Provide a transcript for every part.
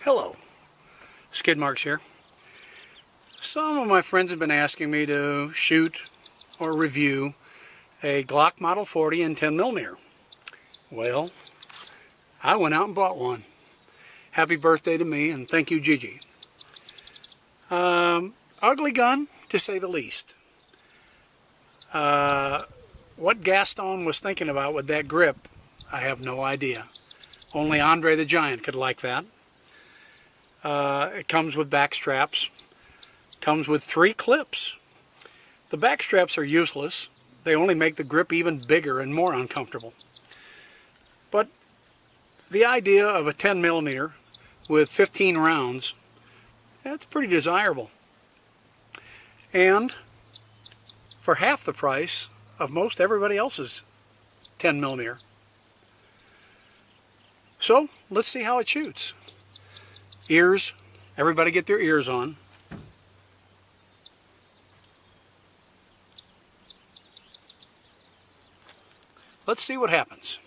Hello, Skidmarks here. Some of my friends have been asking me to shoot or review a Glock Model 40 in 10mm. Well, I went out and bought one. Happy birthday to me, and thank you, Gigi. Ugly gun, to say the least. What Gaston was thinking about with that grip, I have no idea. Only Andre the Giant could like that. It comes with back straps. Comes with 3 clips. The back straps are useless. They only make the grip even bigger and more uncomfortable. But the idea of a 10mm with 15 rounds, that's pretty desirable. And for half the price of most everybody else's 10mm. So let's see how it shoots. Ears, everybody get their ears on. Let's see what happens.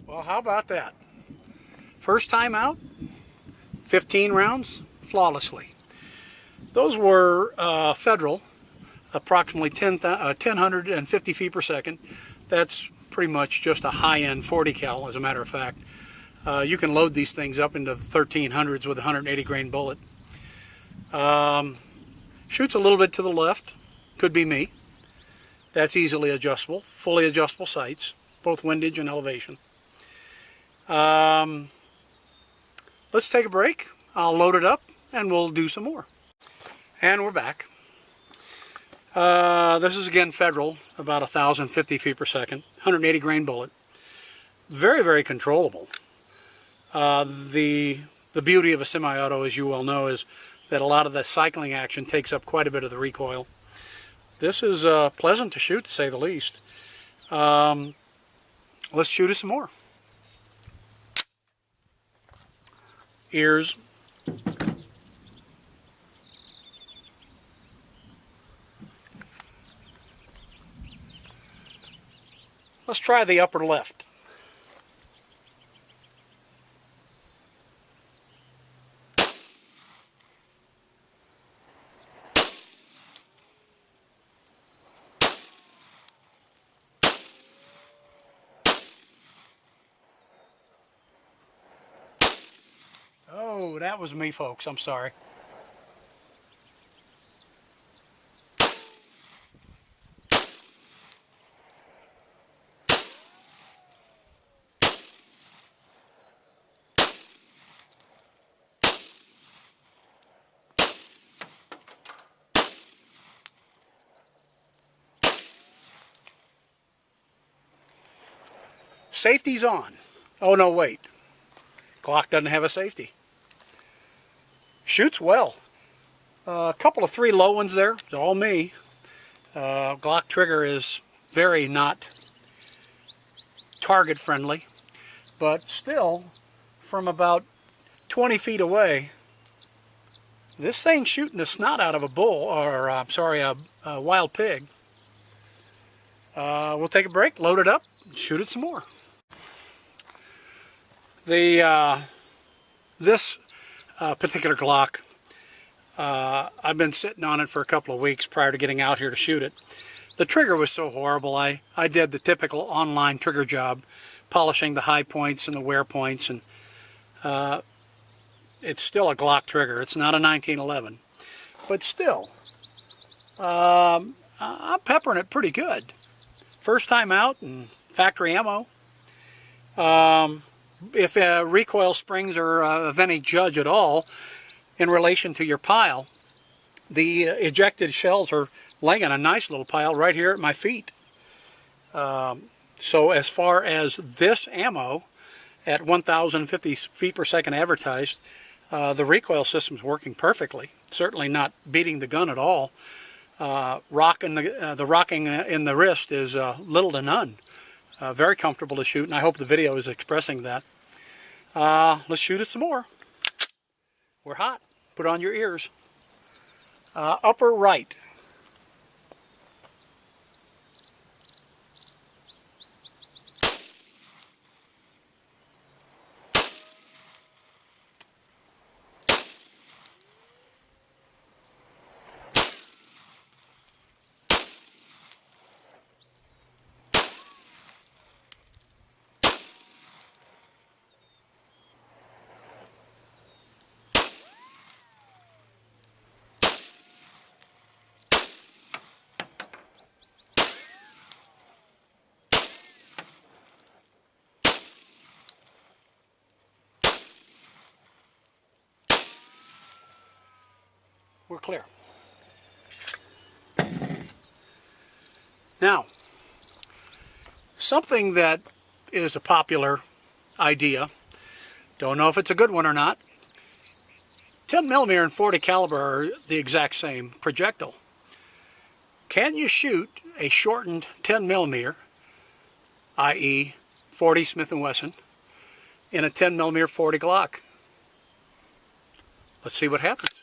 Well, how about that? First time out, 15 rounds, flawlessly. Those were Federal, approximately 1050 feet per second. That's pretty much just a high-end 40 cal, as a matter of fact. You can load these things up into 1300s with a 180 grain bullet. Shoots a little bit to the left, could be me. That's easily adjustable, fully adjustable sights, both windage and elevation. Let's take a break. I'll load it up and we'll do some more. And we're back. This is again Federal, about 1050 feet per second, 180 grain bullet. Very, very controllable. The beauty of a semi-auto, as you well know, is that a lot of the cycling action takes up quite a bit of the recoil. This is pleasant to shoot, to say the least. Let's shoot it some more. Ears. Let's try the upper left. Oh, that was me, folks. I'm sorry. Safety's on. Oh, no, wait. Glock doesn't have a safety. Shoots well. A couple of 3 low ones there. It's all me. Glock trigger is very not target friendly, but still, from about 20 feet away, this thing's shooting the snot out of a bull, or I'm sorry, a wild pig. We'll take a break, load it up, and shoot it some more. This particular Glock, I've been sitting on it for a couple of weeks prior to getting out here to shoot it. The trigger was so horrible. I did the typical online trigger job, polishing the high points and the wear points, and it's still a Glock trigger. It's not a 1911, but still, I'm peppering it pretty good. First time out and factory ammo. If recoil springs are of any judge at all in relation to your pile, the ejected shells are laying in a nice little pile right here at my feet. So as far as this ammo at 1,050 feet per second advertised, the recoil system is working perfectly. Certainly not beating the gun at all. The rocking in the wrist is little to none. Very comfortable to shoot, and I hope the video is expressing that. Let's shoot it some more. We're hot. Put on your ears. Upper right. We're clear. Now, something that is a popular idea, don't know if it's a good one or not, 10mm and 40 caliber are the exact same projectile. Can you shoot a shortened 10mm, i.e. 40 Smith & Wesson, in a 10mm 40 Glock? Let's see what happens.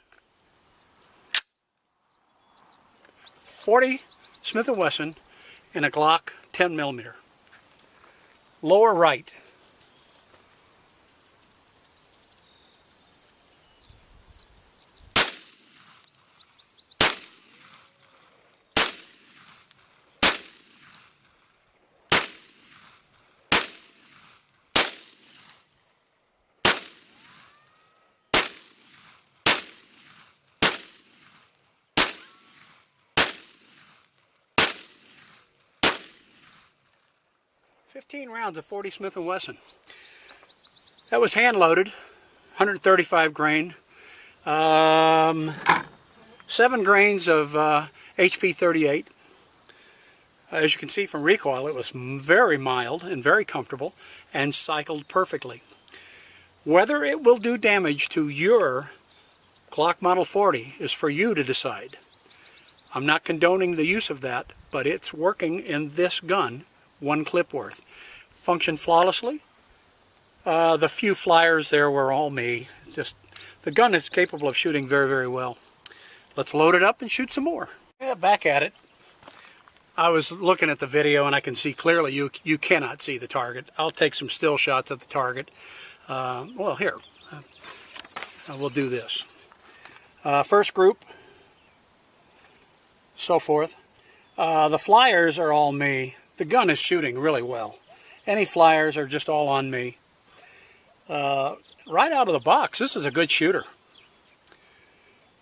40 Smith & Wesson in a Glock 10mm. Lower right. "15 rounds of 40 Smith & Wesson. That was hand loaded, 135 grain, 7 grains of HP 38. As you can see from recoil, it was very mild and very comfortable and cycled perfectly. Whether it will do damage to your Glock Model 40 is for you to decide. I'm not condoning the use of that, but it's working in this gun, one clip worth. Functioned flawlessly. The few flyers there were all me. Just the gun is capable of shooting very, very well. Let's load it up and shoot some more. Yeah, back at it. I was looking at the video and I can see clearly you cannot see the target. I'll take some still shots of the target. Well, here. We'll do this. First group. So forth. The flyers are all me. The gun is shooting really well. Any flyers are just all on me. Right out of the box, this is a good shooter.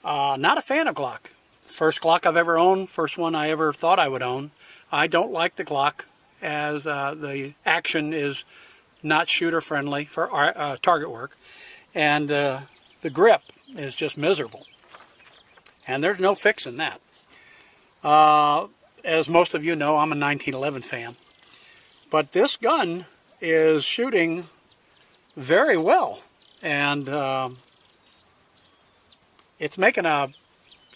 Not a fan of Glock. First Glock I've ever owned, first one I ever thought I would own. I don't like the Glock as the action is not shooter friendly for target work. And the grip is just miserable. And there's no fixing that. As most of you know, I'm a 1911 fan. But this gun is shooting very well. And it's making a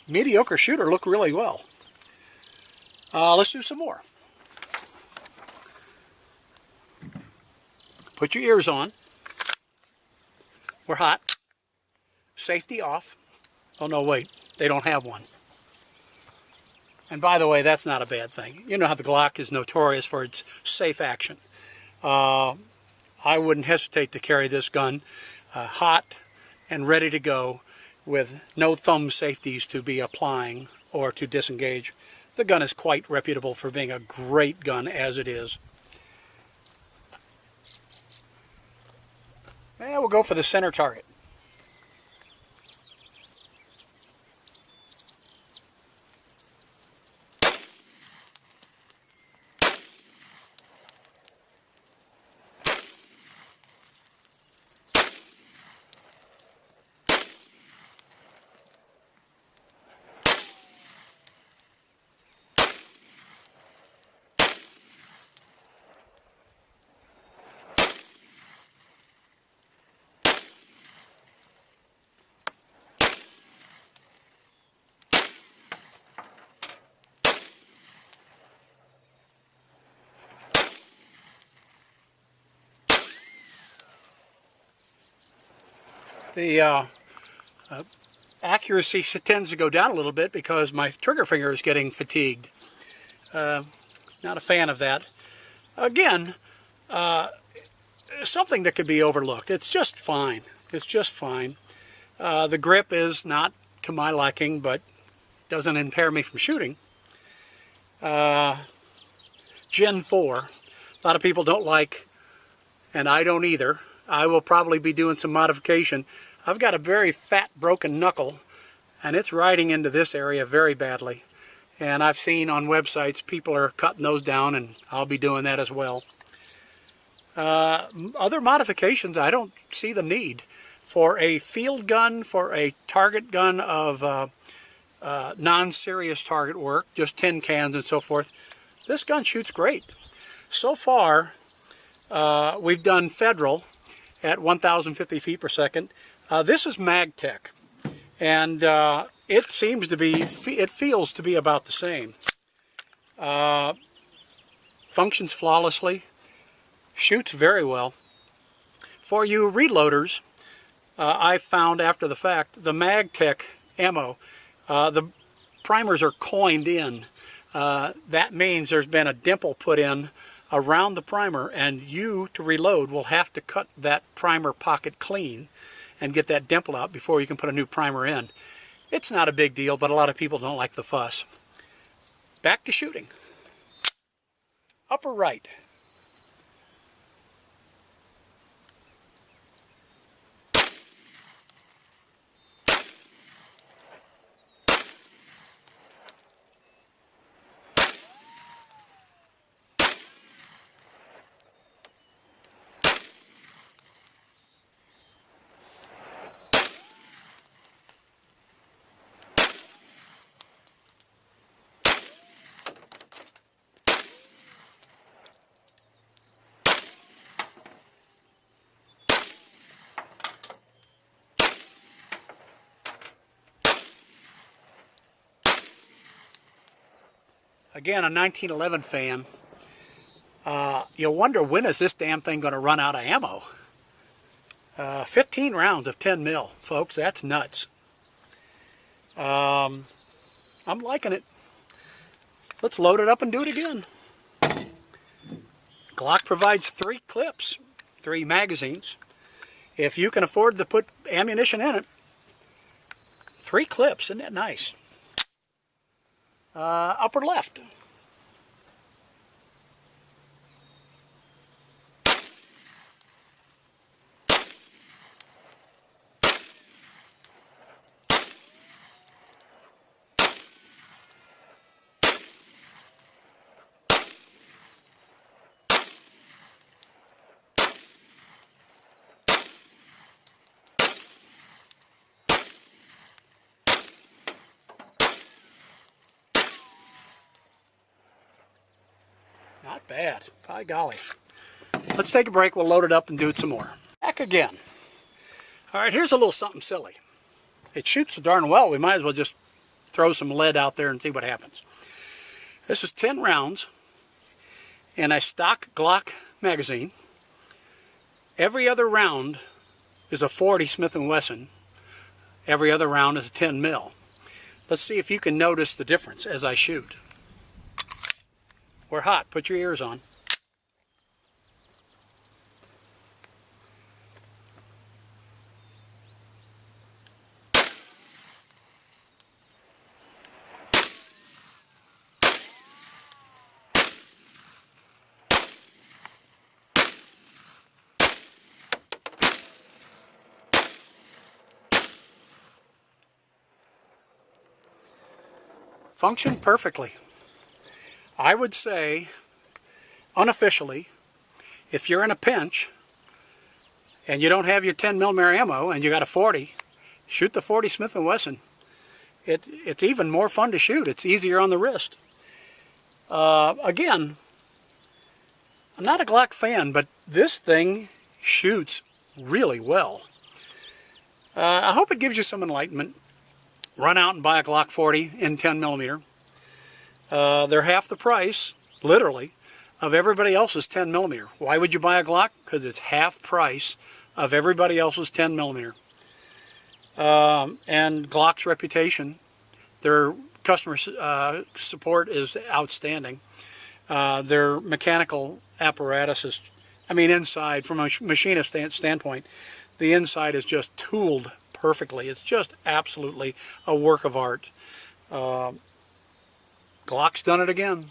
mediocre shooter look really well. Let's do some more. Put your ears on. We're hot. Safety off. Oh no, wait. They don't have one. And by the way, that's not a bad thing. You know how the Glock is notorious for its safe action. I wouldn't hesitate to carry this gun hot and ready to go with no thumb safeties to be applying or to disengage. The gun is quite reputable for being a great gun as it is. And we'll go for the center target. The accuracy tends to go down a little bit because my trigger finger is getting fatigued. Not a fan of that. Again, something that could be overlooked. It's just fine. It's just fine. The grip is not to my liking, but doesn't impair me from shooting. Gen 4. A lot of people don't like, and I don't either. I will probably be doing some modification. I've got a very fat broken knuckle, and it's riding into this area very badly. And I've seen on websites people are cutting those down, and I'll be doing that as well. Other modifications, I don't see the need. For a field gun, for a target gun of non-serious target work, just tin cans and so forth, this gun shoots great. So far, we've done federal at 1,050 feet per second. This is MagTech, and it seems to be, it feels to be about the same. Functions flawlessly, shoots very well. For you reloaders, I found after the fact, the MagTech ammo, the primers are coined in. That means there's been a dimple put in around the primer, and you, to reload, will have to cut that primer pocket clean and get that dimple out before you can put a new primer in. It's not a big deal, but a lot of people don't like the fuss. Back to shooting. Upper right. Again, a 1911 fan. You'll wonder, when is this damn thing going to run out of ammo? 15 rounds of 10 mil, folks. That's nuts. I'm liking it. Let's load it up and do it again. Glock provides 3 clips, 3 magazines. If you can afford to put ammunition in it, 3 clips. Isn't that nice? Upper left. Not bad. By golly. Let's take a break. We'll load it up and do it some more. Back again. All right, here's a little something silly. It shoots so darn well, we might as well just throw some lead out there and see what happens. This is 10 rounds in a stock Glock magazine. Every other round is a 40 Smith & Wesson. Every other round is a 10 mil. Let's see if you can notice the difference as I shoot. We're hot. Put your ears on. Function perfectly. I would say, unofficially, if you're in a pinch and you don't have your 10mm ammo and you got a 40, shoot the 40 Smith & Wesson. It's even more fun to shoot. It's easier on the wrist. Again, I'm not a Glock fan, but this thing shoots really well. I hope it gives you some enlightenment. Run out and buy a Glock 40 in 10mm. They're half the price, literally, of everybody else's 10mm. Why would you buy a Glock? Because it's half price of everybody else's 10mm. And Glock's reputation, their customer support is outstanding. Their mechanical apparatus is, I mean, inside, from a machinist standpoint, the inside is just tooled perfectly. It's just absolutely a work of art. Glock's done it again.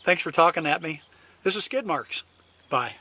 Thanks for talking at me. This is Skidmarks. Bye.